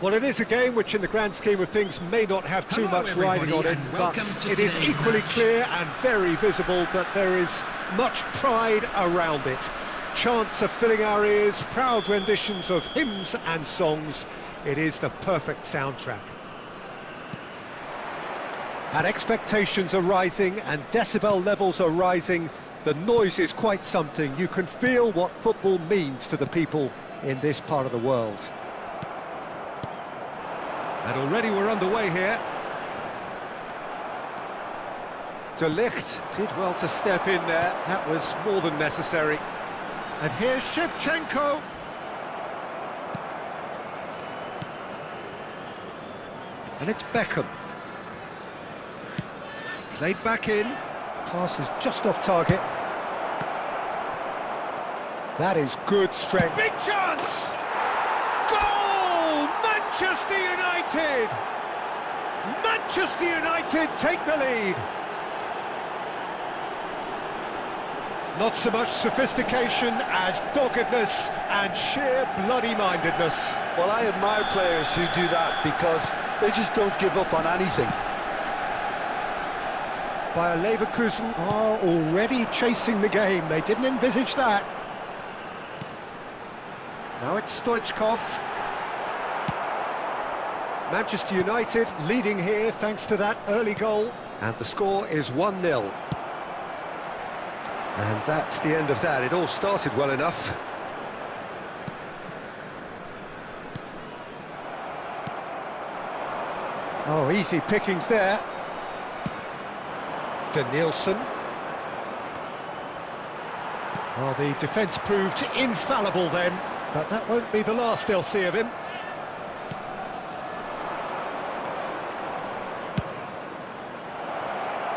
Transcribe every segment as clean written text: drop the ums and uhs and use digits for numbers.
Well, it is a game which in the grand scheme of things may not have too much riding on it, but it is equally clear and very visible that there is much pride around it. Chants are filling our ears, proud renditions of hymns and songs. It is the perfect soundtrack. And expectations are rising and decibel levels are rising. The noise is quite something. You can feel what football means to the people in this part of the world. And already we're underway here. De Ligt did well to step in there. That was more than necessary. And here's Shevchenko. And it's Beckham. Played back in. Pass is just off target. That is good strength. Big chance! Goal! Manchester United! Manchester United take the lead. Not so much sophistication as doggedness and sheer bloody-mindedness. Well, I admire players who do that because they just don't give up on anything. Bayer Leverkusen are already chasing the game. They didn't envisage that. Now it's Stoichkov. Manchester United leading here thanks to that early goal. And the score is 1-0. And that's the end of that. It all started well enough. Oh, easy pickings there. Nielsen. Well, the defence proved infallible then, but that won't be the last they'll see of him.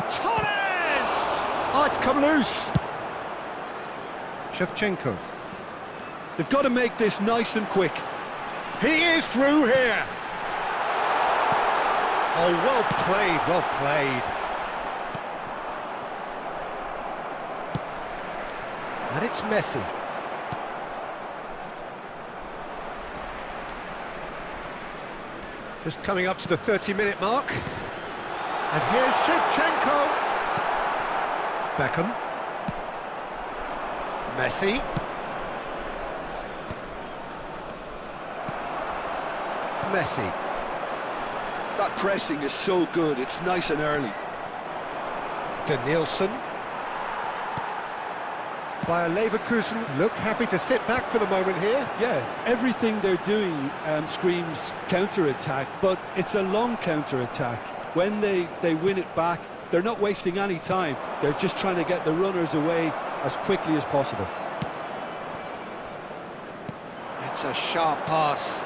Torres! Oh, it's come loose. Shevchenko. They've got to make this nice and quick. He is through here. Oh, well played, well played. And it's Messi. Just coming up to the 30-minute mark. And here's Shevchenko. Beckham. Messi. Messi. That pressing is so good, it's nice and early. Nielsen. Bayer Leverkusen look happy to sit back for the moment here. Yeah, everything they're doing screams counter-attack, but it's a long counter-attack. When they win it back, they're not wasting any time. They're just trying to get the runners away as quickly as possible. It's a sharp pass.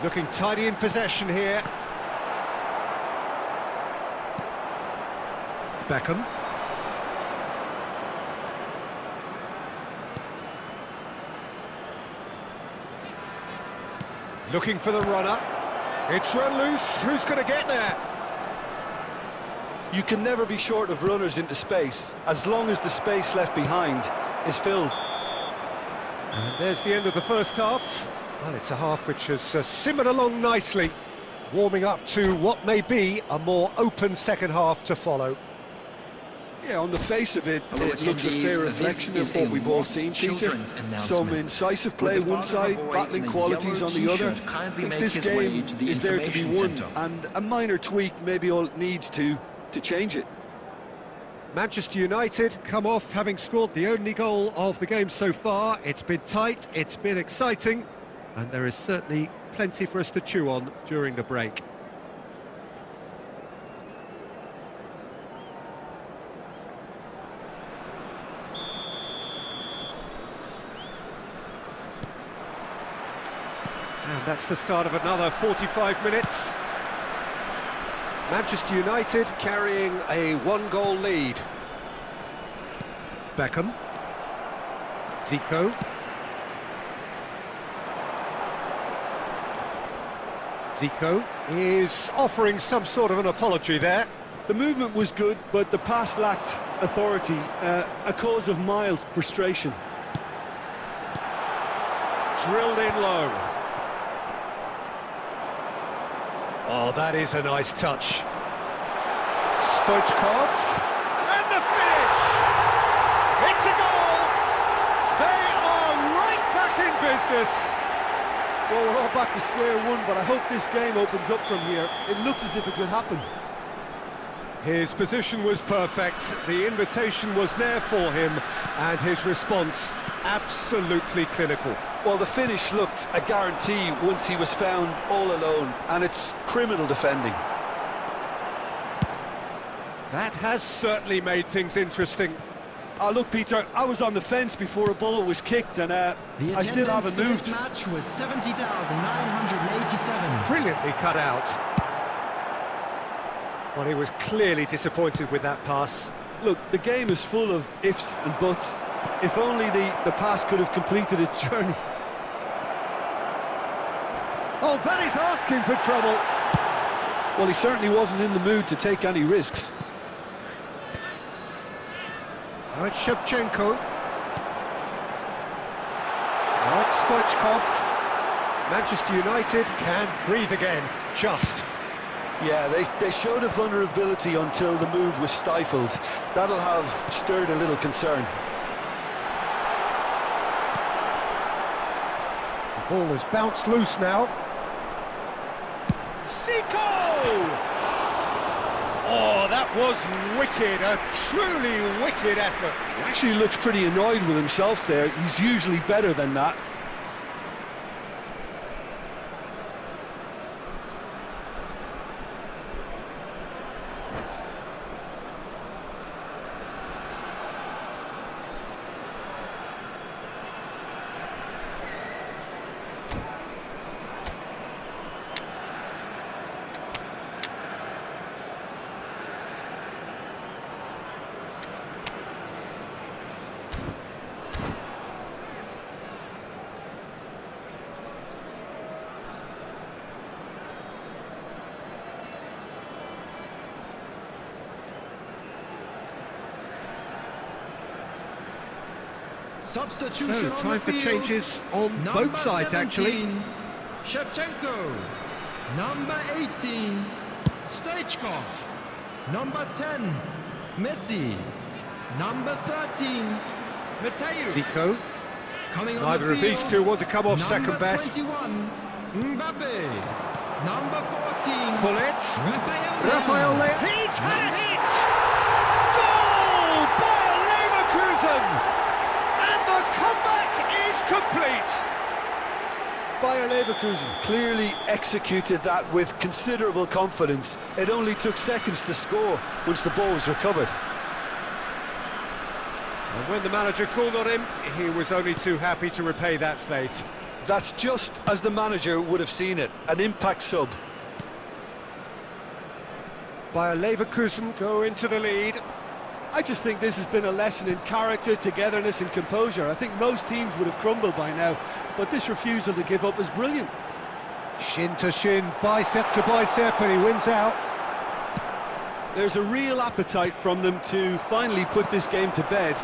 Looking tidy in possession here. Beckham. Looking for the runner. It's run loose. Who's going to get there? You can never be short of runners into space, as long as the space left behind is filled. And there's the end of the first half. Well, it's a half which has simmered along nicely, warming up to what may be a more open second half to follow. Yeah, on the face of it, it looks a fair reflection of what we've all seen, Peter. Some incisive play one side, battling qualities on the other. I think this game is there to be won, and a minor tweak maybe all it needs to change it. Manchester United come off having scored the only goal of the game so far. It's been tight, it's been exciting, and there is certainly plenty for us to chew on during the break. And that's the start of another 45 minutes. Manchester United carrying a one-goal lead. Beckham. Zico. Zico is offering some sort of an apology there. The movement was good, but the pass lacked authority, a cause of mild frustration. Drilled in low. Oh, that is a nice touch. Stoichkov, and the finish! It's a goal! They are right back in business! Well, we're all back to square one, but I hope this game opens up from here. It looks as if it could happen. His position was perfect, the invitation was there for him, and his response absolutely clinical. Well, the finish looked a guarantee once he was found all alone, and it's criminal defending. That has certainly made things interesting. Oh, look, Peter, I was on the fence before a ball was kicked, and I still haven't moved. The match was 70,987. Brilliantly cut out. Well, he was clearly disappointed with that pass. Look, the game is full of ifs and buts. If only the pass could have completed its journey. Oh, that is asking for trouble. Well, he certainly wasn't in the mood to take any risks. Now it's Shevchenko. Now it's Stoichkov. Manchester United can breathe again, just. Yeah, they showed a vulnerability until the move was stifled. That'll have stirred a little concern. The ball has bounced loose now. Zico! Oh, that was wicked, a truly wicked effort. He actually looks pretty annoyed with himself there. He's usually better than that. Substitution So, on time the for field. changes on Number both sides, 17, actually. Shevchenko. Number 18, Stoichkov. Number 10, Messi. Number 13, Mateo. Zico. Coming on Neither the of these field, two want to come off number second best. 21, Mbappe. Number 14, Pullet. Rafael. Rafael Leao. He's had a hit! Goal by Leverkusen! And the comeback is complete! Bayer Leverkusen clearly executed that with considerable confidence. It only took seconds to score once the ball was recovered. And when the manager called on him, he was only too happy to repay that faith. That's just as the manager would have seen it, an impact sub. Bayer Leverkusen go into the lead. I just think this has been a lesson in character, togetherness and composure. I think most teams would have crumbled by now, but this refusal to give up is brilliant. Shin to shin, bicep to bicep, and he wins out. There's a real appetite from them to finally put this game to bed,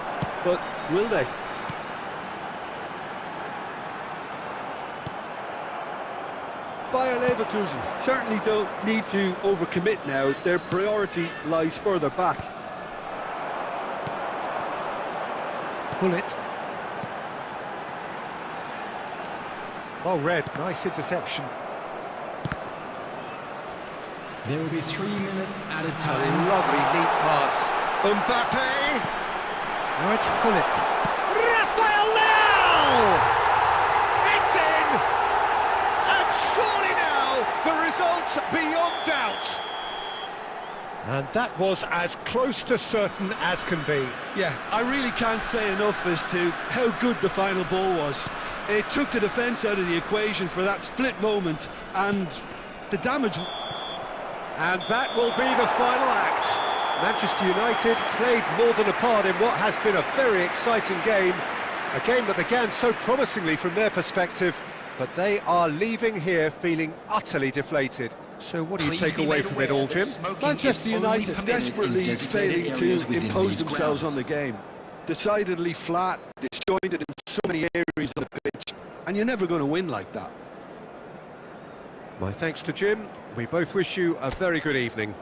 but will they? Bayer Leverkusen certainly don't need to overcommit now. Their priority lies further back. Pullet. Well read, nice interception. There will be 3 minutes added It's a time. lovely neat pass. Mbappe. Now it's Pullet. Rafael Leao! It's in! And surely now the result's beyond doubt. And that was as close to certain as can be. Yeah, I really can't say enough as to how good the final ball was. It took the defence out of the equation for that split moment, and the damage... And that will be the final act. Manchester United played more than a part in what has been a very exciting game. A game that began so promisingly from their perspective, but they are leaving here feeling utterly deflated. So what do you take away from it all, Jim? Manchester United desperately failing to impose themselves on the game. Decidedly flat, disjointed in so many areas of the pitch, and you're never going to win like that. My thanks to Jim. We both wish you a very good evening.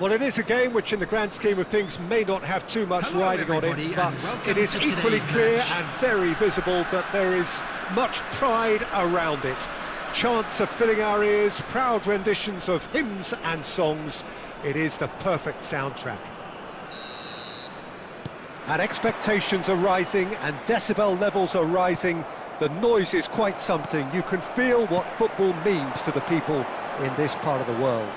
Well, it is a game which in the grand scheme of things may not have too much riding on it, but it is equally clear and very visible that there is much pride around it. Chants are filling our ears, proud renditions of hymns and songs. It is the perfect soundtrack. And expectations are rising and decibel levels are rising. The noise is quite something. You can feel what football means to the people in this part of the world.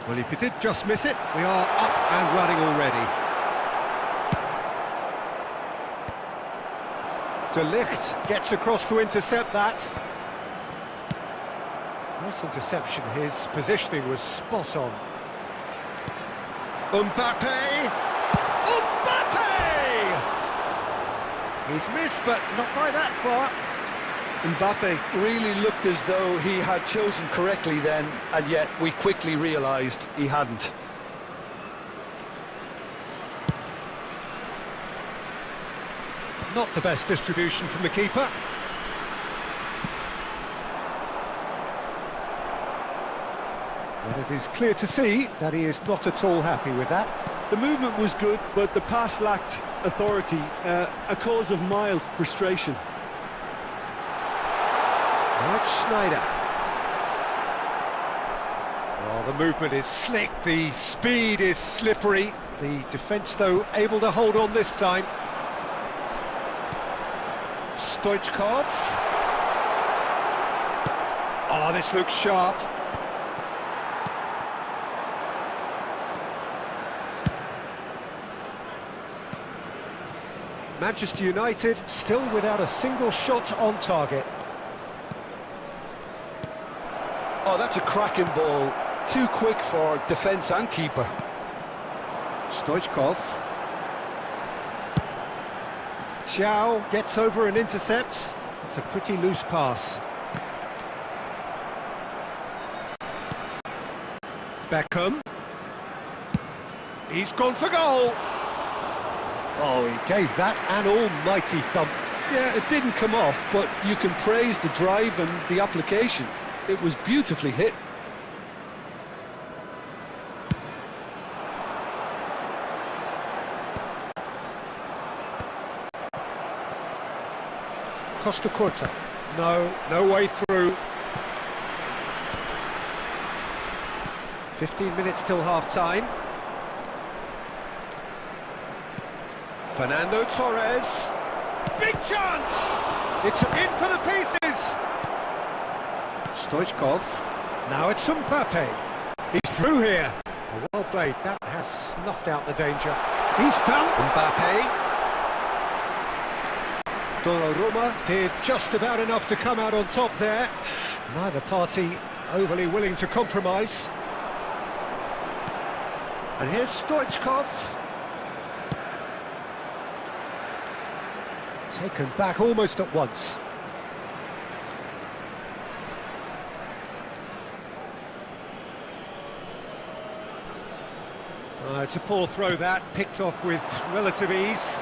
Well, if you did just miss it, we are up and running already. De Ligt gets across to intercept that. Nice interception, his positioning was spot on. Mbappe! Mbappe! He's missed, but not by that far. Mbappe really looked as though he had chosen correctly then, and yet we quickly realised he hadn't. Not the best distribution from the keeper. And it is clear to see that he is not at all happy with that. The movement was good, but the pass lacked authority, a cause of mild frustration. Schneider. Well, the movement is slick, the speed is slippery. The defence, though, able to hold on this time. Stoichkov. Oh, this looks sharp. Manchester United still without a single shot on target. Oh, that's a cracking ball. Too quick for defence and keeper. Stoichkov. Thiaw gets over and intercepts. It's a pretty loose pass. Beckham. He's gone for goal. Oh, he gave that an almighty thump. Yeah, it didn't come off, but you can praise the drive and the application. It was beautifully hit. Costa Curta. No way through. 15 minutes till half-time. Fernando Torres. Big chance! It's in for the pieces! Stoichkov. Now it's Mbappe. He's through here. Oh, well played. That has snuffed out the danger. He's found Mbappe. Donnarumma did just about enough to come out on top there. Neither party overly willing to compromise. And here's Stoichkov. Taken back almost at once. It's a poor throw that, picked off with relative ease.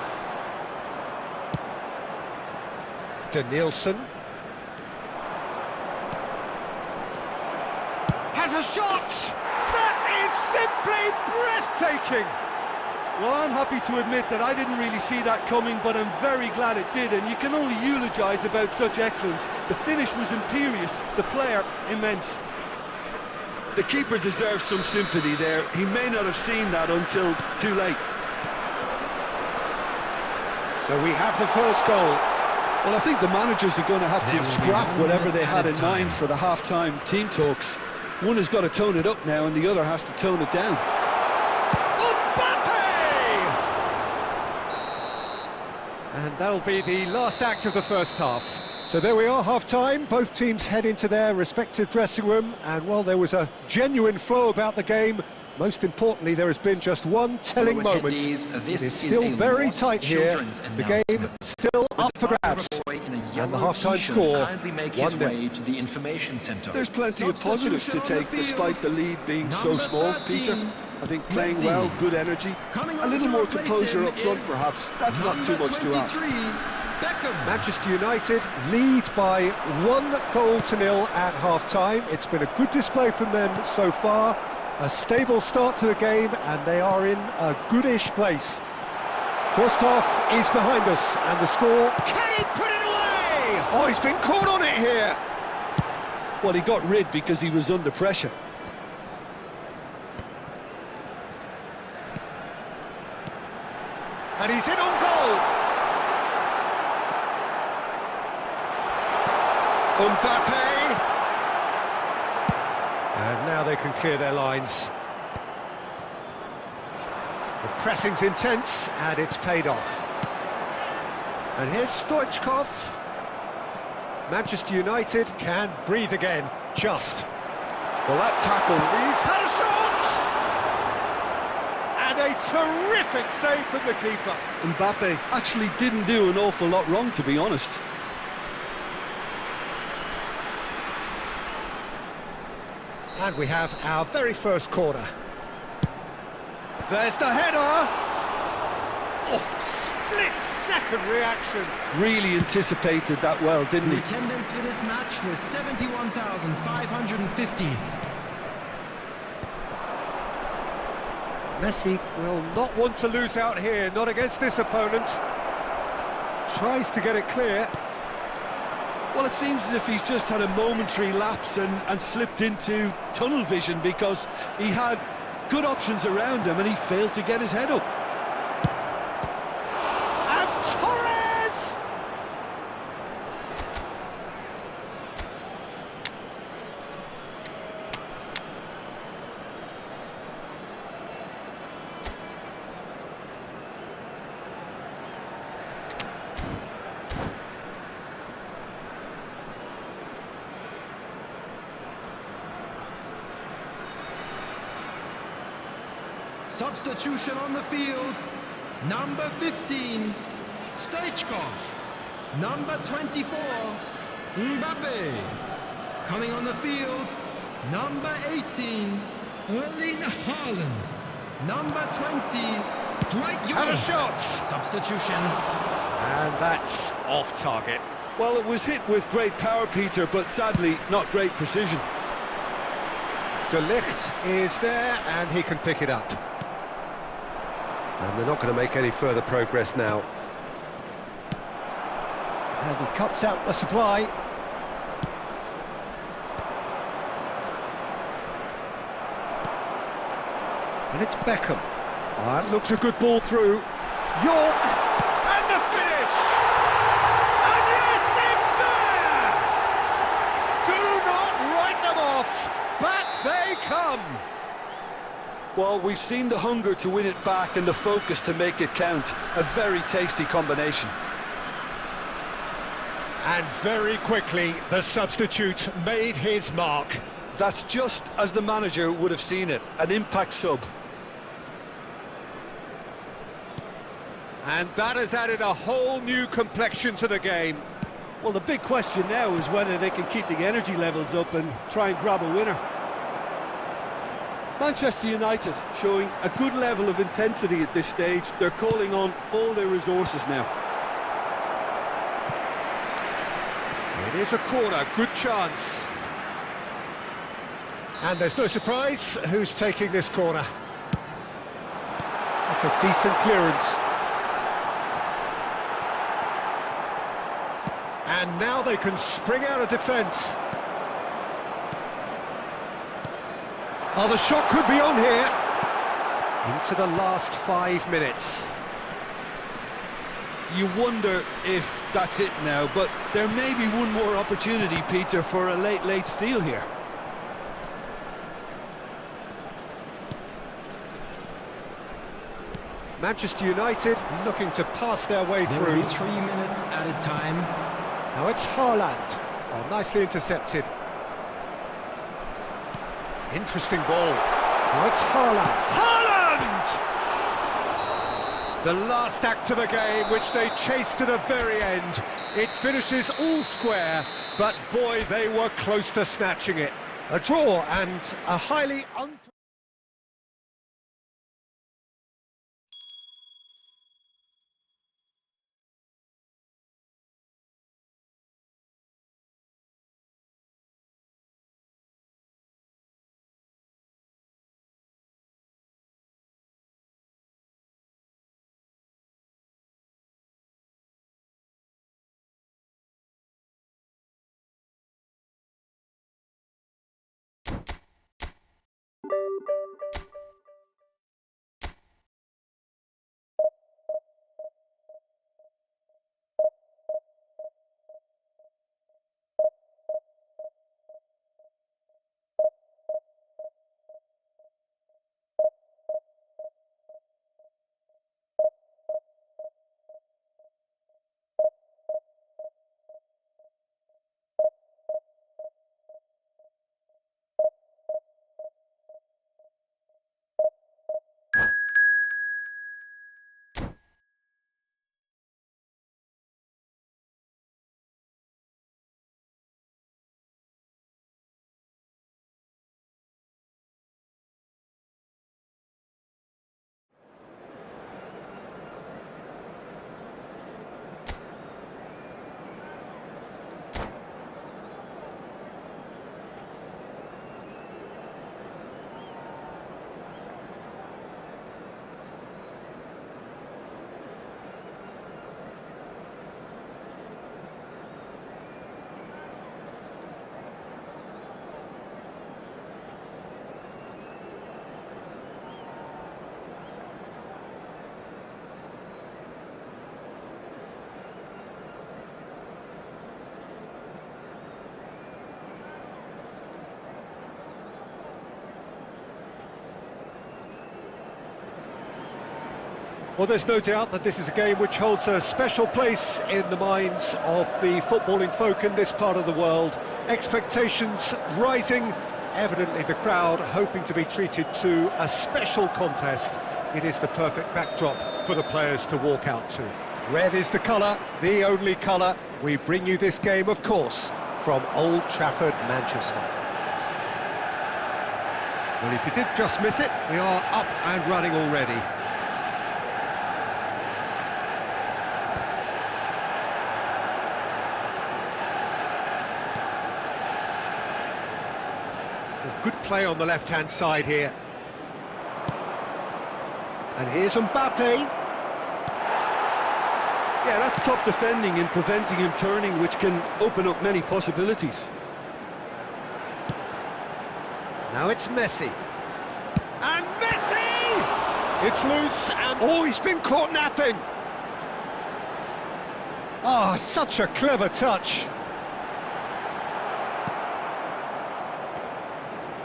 Danielson. Has a shot! That is simply breathtaking! Well, I'm happy to admit that I didn't really see that coming, but I'm very glad it did, and you can only eulogise about such excellence. The finish was imperious, the player immense. The keeper deserves some sympathy there. He may not have seen that until too late. So we have the first goal. Well, I think the managers are going to have to scrap whatever they had in mind for the half-time team talks. One has got to tone it up now, and the other has to tone it down. And that'll be the last act of the first half. So there we are, half-time. Both teams head into their respective dressing room, and while there was a genuine flow about the game, most importantly, there has been just one telling moment. It is still very tight here. The game still up for grabs. And the half-time score, 1-0. There's plenty of positives to take, despite the lead being so small, Peter. I think playing well, good energy, a little more composure up front perhaps. That's not too much to ask. Manchester United lead by 1-0 at half-time. It's been a good display from them so far. A stable start to the game, and they are in a goodish place. First half is behind us, and the score... Can he put it away? Oh, he's been caught on it here. Well, he got rid because he was under pressure. And he's in on goal. Mbappe. And now they can clear their lines. The pressing's intense, and it's paid off. And here's Stoichkov. Manchester United can breathe again, just. Well, that tackle... He's had a shot! And a terrific save from the keeper. Mbappe actually didn't do an awful lot wrong, to be honest. And we have our very first corner. There's the header! Oh, split-second reaction. Really anticipated that well, didn't he? The attendance for this match was 71,550. Messi will not want to lose out here, not against this opponent. Tries to get it clear. Well, it seems as if he's just had a momentary lapse and slipped into tunnel vision, because he had good options around him and he failed to get his head up. And Torres! Substitution on the field. Number 15, Stoichkov. Number 24, Mbappe. Coming on the field, number 18, Erling Haaland. Number 20, Dwight York. And a shot! Substitution. And that's off target. Well, it was hit with great power, Peter, but sadly not great precision. De Ligt is there, and he can pick it up. And they're not going to make any further progress now. And he cuts out the supply. And it's Beckham. That looks a good ball through. York, and the finish! And yes, it's there! Do not write them off. Back they come. Well, we've seen the hunger to win it back and the focus to make it count. A very tasty combination. And very quickly, the substitute made his mark. That's just as the manager would have seen it, an impact sub. And that has added a whole new complexion to the game. Well, the big question now is whether they can keep the energy levels up and try and grab a winner. Manchester United showing a good level of intensity at this stage. They're calling on all their resources now. It is a corner, good chance. And there's no surprise who's taking this corner. That's a decent clearance. And now they can spring out of defence. Oh, the shot could be on here. Into the last 5 minutes. You wonder if that's it now, but there may be one more opportunity, Peter, for a late steal here. Manchester United looking to pass their way through. There will be 3 minutes added time. Now it's Haaland. Oh, nicely intercepted. Interesting ball. Now it's Haaland. Haaland! The last act of a game, which they chased to the very end. It finishes all square, but boy, they were close to snatching it. A draw and a highly Well, there's no doubt that this is a game which holds a special place in the minds of the footballing folk in this part of the world. Expectations rising, evidently the crowd hoping to be treated to a special contest. It is the perfect backdrop for the players to walk out to. Red is the colour, the only colour. We bring you this game, of course, from Old Trafford, Manchester. Well, if you did just miss it, we are up and running already. Good play on the left-hand side here. And here's Mbappe. Yeah, that's top defending and preventing him turning, which can open up many possibilities. Now it's Messi. And Messi! It's loose and... Oh, he's been caught napping! Oh, such a clever touch.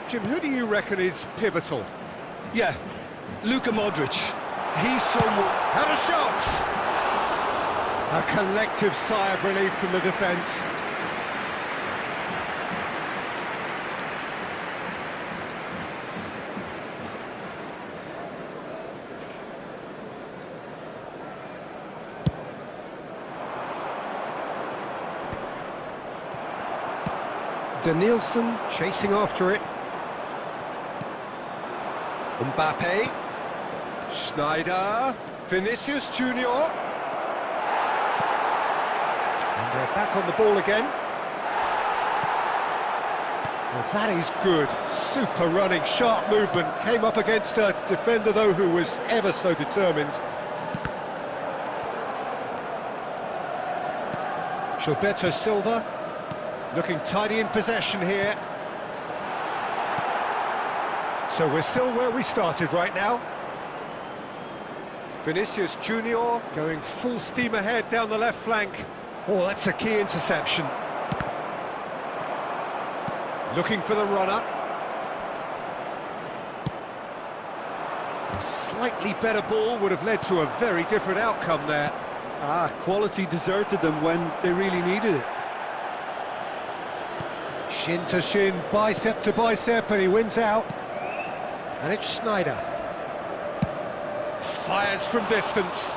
Jim, who do you reckon is pivotal? Yeah, Luka Modric. He's someone... Had a shot! A collective sigh of relief from the defence. Danielson chasing after it. Mbappe, Schneider, Vinicius Junior. And they're back on the ball again. Well, that is good. Super running, sharp movement. Came up against a defender, though, who was ever so determined. Gilberto Silva, looking tidy in possession here. So we're still where we started right now. Vinicius Junior going full steam ahead down the left flank. Oh, that's a key interception. Looking for the runner. A slightly better ball would have led to a very different outcome there. Quality deserted them when they really needed it. Shin to shin, bicep to bicep, and he wins out. And it's Schneider. Fires from distance.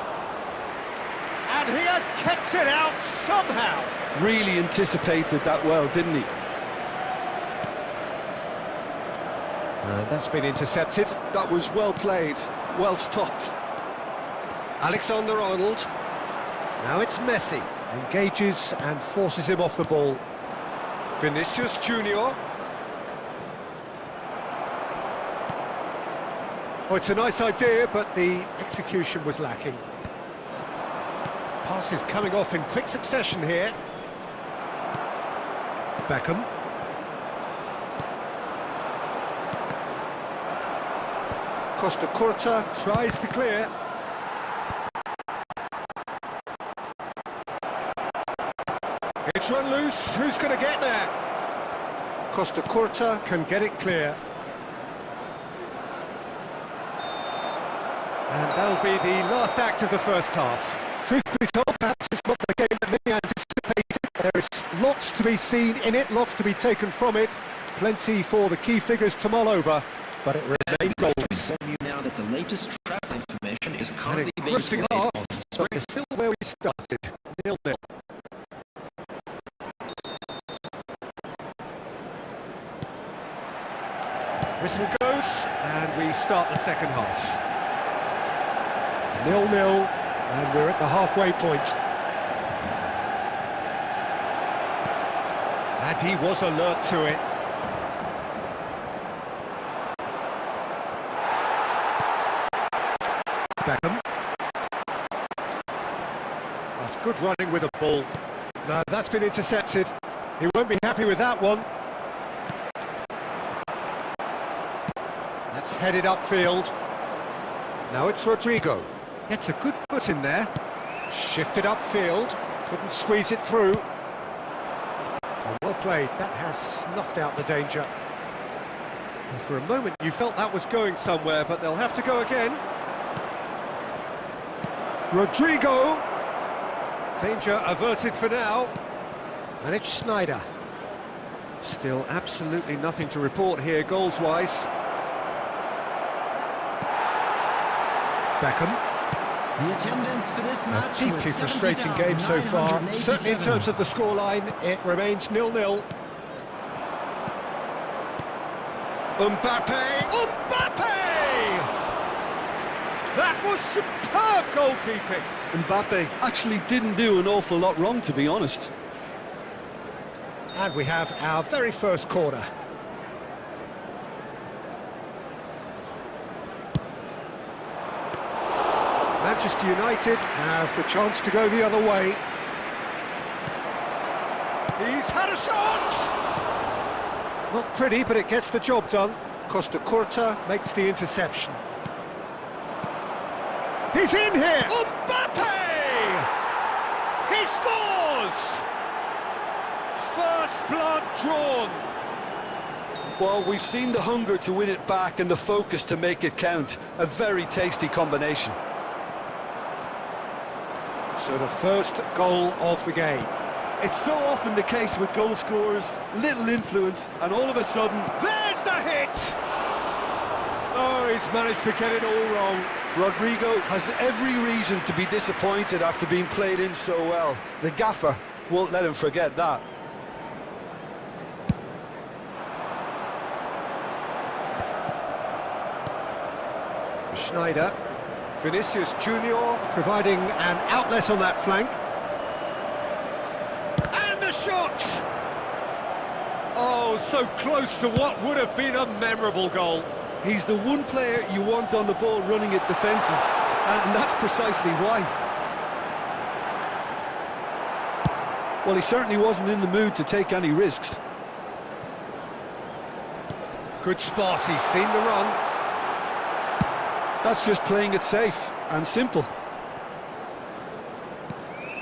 And he has kept it out somehow. Really anticipated that well, didn't he? That's been intercepted. That was well played, well stopped. Alexander-Arnold. Now it's Messi. Engages and forces him off the ball. Vinicius Junior. Oh, it's a nice idea, but the execution was lacking. Passes coming off in quick succession here. Beckham. Costa Curta tries to clear. It's run loose. Who's going to get there? Costa Curta can get it clear. And that'll be the last act of the first half. Truth be told, perhaps it's not the game that many anticipated. There is lots to be seen in it, lots to be taken from it. Plenty for the key figures to mull over, but it remains goals. You now that the latest travel information is And currently a being grossing played half, on but we're still where we started, 0-0. Whistle goes, and we start the second half. 0-0, and we're at the halfway point. And he was alert to it. Beckham. That's good running with a ball. No, that's been intercepted. He won't be happy with that one. That's headed upfield. Now it's Rodrigo. Gets a good foot in there. Shifted upfield. Couldn't squeeze it through. Well played. That has snuffed out the danger. And for a moment you felt that was going somewhere, but they'll have to go again. Rodrigo. Danger averted for now. And it's Schneider. Still absolutely nothing to report here goals-wise. Beckham. The attendance for this match A deeply frustrating game so far. Certainly in terms of the scoreline, it remains 0-0. Mbappe! Mbappe! That was superb goalkeeping. Mbappe actually didn't do an awful lot wrong, to be honest. And we have our very first corner. Manchester United have the chance to go the other way. He's had a shot! Not pretty, but it gets the job done. Costa Curta makes the interception. He's in here! Mbappe! He scores! First blood drawn. Well, we've seen the hunger to win it back and the focus to make it count. A very tasty combination. So the first goal of the game. It's so often the case with goal scorers, little influence, and all of a sudden... There's the hit! Oh, he's managed to get it all wrong. Rodrigo has every reason to be disappointed after being played in so well. The gaffer won't let him forget that. Schneider. Vinicius Junior providing an outlet on that flank. And the shot! Oh, so close to what would have been a memorable goal. He's the one player you want on the ball running at defences, and that's precisely why. Well, he certainly wasn't in the mood to take any risks. Good spot, he's seen the run. That's just playing it safe and simple.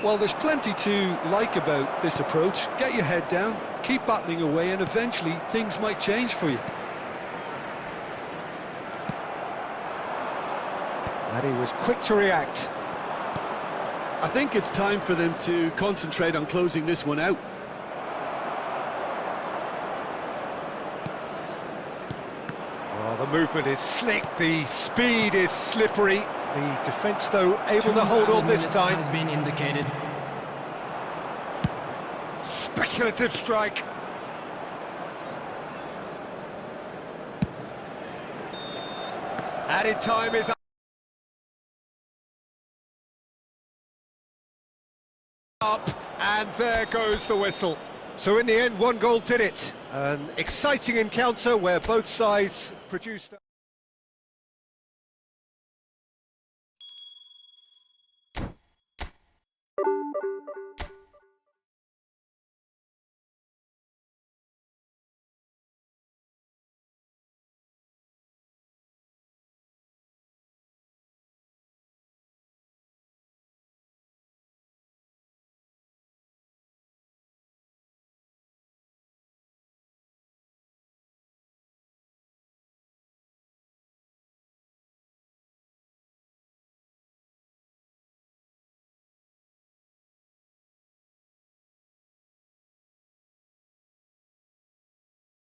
Well, there's plenty to like about this approach. Get your head down, keep battling away, and eventually things might change for you. And he was quick to react. I think it's time for them to concentrate on closing this one out. Oh, the movement is slick, the speed is slippery. The defence, though, able to hold on this time. Has been indicated. Speculative strike. Added time is up, and there goes the whistle. So in the end, one goal did it. An exciting encounter where both sides produced...